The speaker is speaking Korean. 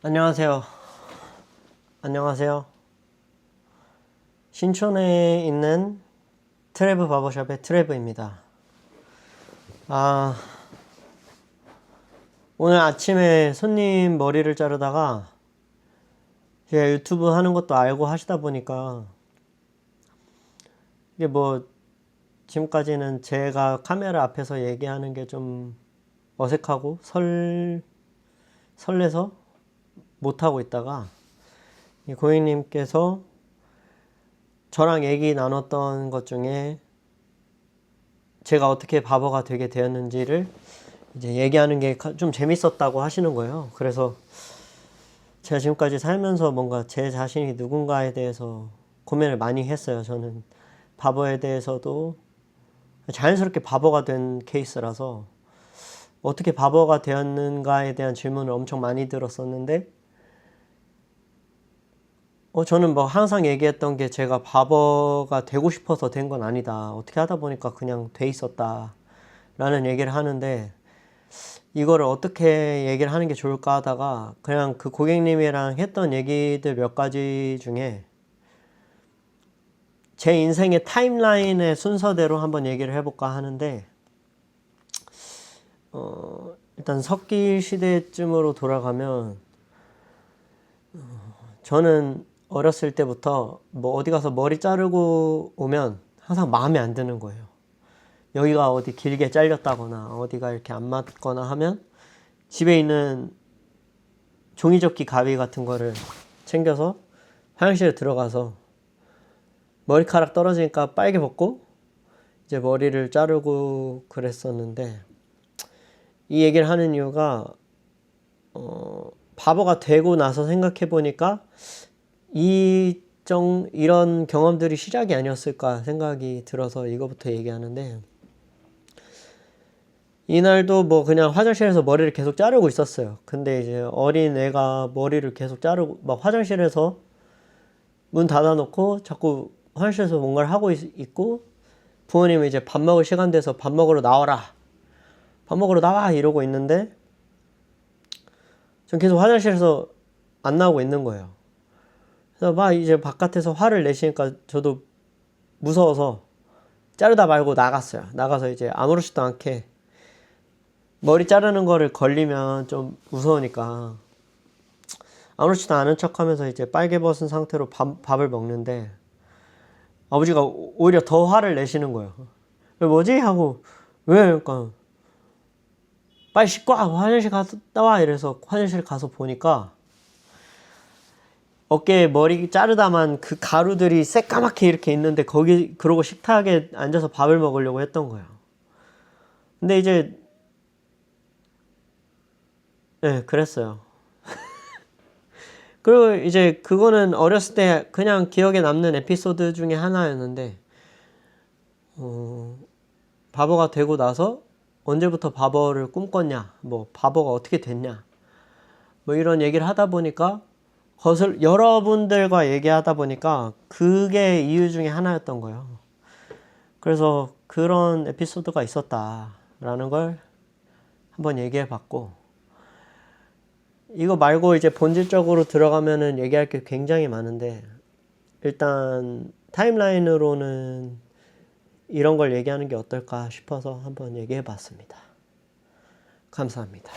안녕하세요. 안녕하세요. 신촌에 있는 트래브 바버샵의 트래브입니다. 오늘 아침에 손님 머리를 자르다가 제가 유튜브 하는 것도 알고 하시다 보니까 이게 뭐 지금까지는 제가 카메라 앞에서 얘기하는 게 좀 어색하고 설레서 못하고 있다가 이 고객님께서 저랑 얘기 나눴던 것 중에 제가 어떻게 바보가 되게 되었는지를 이제 얘기하는 게 좀 재밌었다고 하시는 거예요. 그래서 제가 지금까지 살면서 뭔가 제 자신이 누군가에 대해서 고민을 많이 했어요. 저는 바보에 대해서도 자연스럽게 바보가 된 케이스라서 어떻게 바보가 되었는가에 대한 질문을 엄청 많이 들었었는데 저는 뭐 항상 얘기했던 게 제가 바보가 되고 싶어서 된 건 아니다. 어떻게 하다 보니까 그냥 돼 있었다. 라는 얘기를 하는데 이거를 어떻게 얘기를 하는 게 좋을까 하다가 그냥 그 고객님이랑 했던 얘기들 몇 가지 중에 제 인생의 타임라인의 순서대로 한번 얘기를 해볼까 하는데 일단 석기 시대쯤으로 돌아가면 저는 어렸을 때부터 뭐 어디 가서 머리 자르고 오면 항상 마음에 안 드는 거예요. 여기가 어디 길게 잘렸다거나 어디가 이렇게 안 맞거나 하면 집에 있는 종이접기 가위 같은 거를 챙겨서 화장실에 들어가서 머리카락 떨어지니까 빨개 벗고 이제 머리를 자르고 그랬었는데 이 얘기를 하는 이유가 바보가 되고 나서 생각해 보니까 이런 경험들이 시작이 아니었을까 생각이 들어서 이거부터 얘기하는데 이날도 뭐 그냥 화장실에서 머리를 계속 자르고 있었어요. 근데 이제 어린 애가 머리를 계속 자르고 막 화장실에서 문 닫아놓고 자꾸 화장실에서 뭔가를 하고 있고 부모님이 이제 밥 먹을 시간 돼서 밥 먹으러 나와라, 밥 먹으러 나와 이러고 있는데 전 계속 화장실에서 안 나오고 있는 거예요. 그래서 막 이제 바깥에서 화를 내시니까 저도 무서워서 자르다 말고 나갔어요. 나가서 이제 아무렇지도 않게 머리 자르는 거를 걸리면 좀 무서우니까 아무렇지도 않은 척 하면서 이제 빨개 벗은 상태로 밥을 먹는데 아버지가 오히려 더 화를 내시는 거예요. 뭐지? 하고 왜? 그러니까 빨리 씻고 와, 화장실 갔다 와 이래서 화장실 가서 보니까 어깨에 머리 자르다만 그 가루들이 새까맣게 이렇게 있는데 거기 그러고 식탁에 앉아서 밥을 먹으려고 했던 거예요. 근데 이제 네, 그랬어요. 그리고 이제 그거는 어렸을 때 그냥 기억에 남는 에피소드 중에 하나였는데 바보가 되고 나서 언제부터 바보를 꿈꿨냐, 뭐 바보가 어떻게 됐냐, 뭐 이런 얘기를 하다 보니까 여러분들과 얘기하다 보니까 그게 이유 중에 하나였던 거예요. 그래서 그런 에피소드가 있었다라는 걸 한번 얘기해 봤고 이거 말고 이제 본질적으로 들어가면은 얘기할 게 굉장히 많은데 일단 타임라인으로는 이런 걸 얘기하는 게 어떨까 싶어서 한번 얘기해 봤습니다. 감사합니다.